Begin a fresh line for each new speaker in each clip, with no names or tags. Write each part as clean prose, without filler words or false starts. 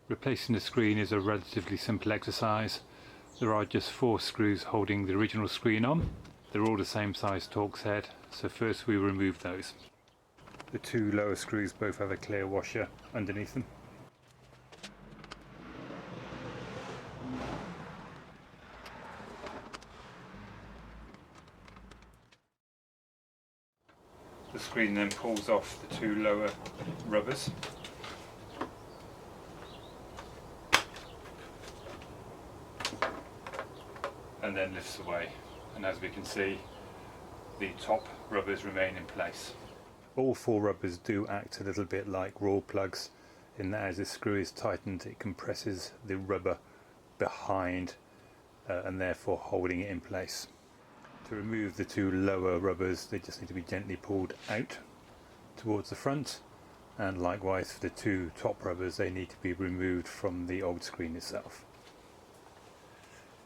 Replacing the screen is a relatively simple exercise. There are just 4 screws holding the original screen on. They're all the same size Torx head, so first we remove those. The 2 lower screws both have a clear washer underneath them. The screen then pulls off the 2 lower rubbers. And then lifts away, and as we can see, the top rubbers remain in place. All 4 rubbers do act a little bit like raw plugs in that as the screw is tightened it compresses the rubber behind and therefore holding it in place. To remove the 2 lower rubbers they just need to be gently pulled out towards the front, and likewise for the 2 top rubbers they need to be removed from the old screen itself.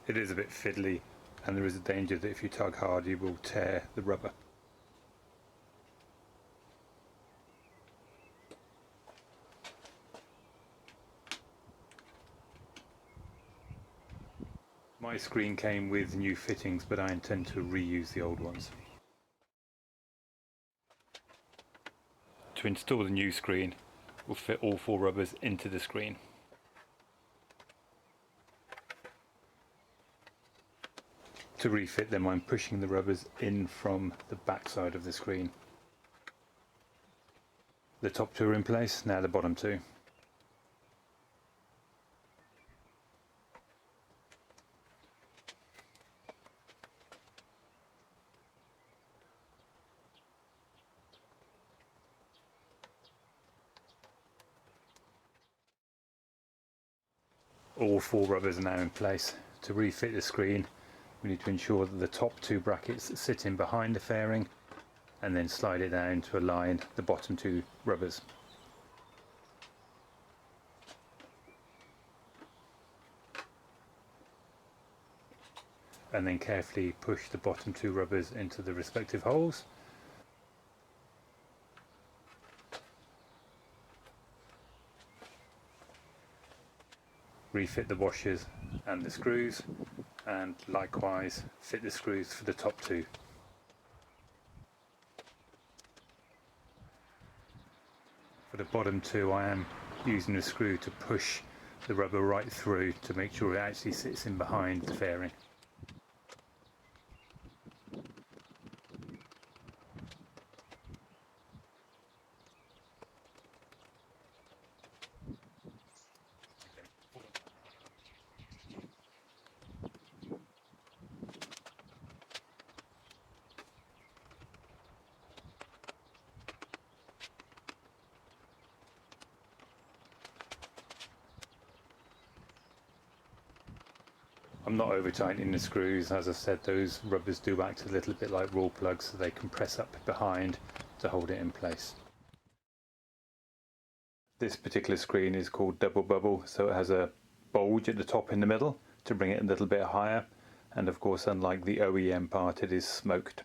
It is a bit fiddly and there is a danger that if you tug hard you will tear the rubber. My screen came with new fittings but I intend to reuse the old ones. To install the new screen we'll fit all 4 rubbers into the screen. To refit them I'm pushing the rubbers in from the back side of the screen. The top 2 are in place, now the bottom 2. All 4 rubbers are now in place. To refit the screen we need to ensure that the top 2 brackets sit in behind the fairing and then slide it down to align the bottom 2 rubbers. And then carefully push the bottom 2 rubbers into the respective holes. Refit the washers and the screws, and likewise fit the screws for the top 2. For the bottom 2 I am using the screw to push the rubber right through to make sure it actually sits in behind the fairing. I'm not over tightening the screws. As I said, those rubbers do act a little bit like raw plugs, so they compress up behind to hold it in place. This particular screen is called double bubble, so it has a bulge at the top in the middle to bring it a little bit higher, and of course unlike the OEM part it is smoked.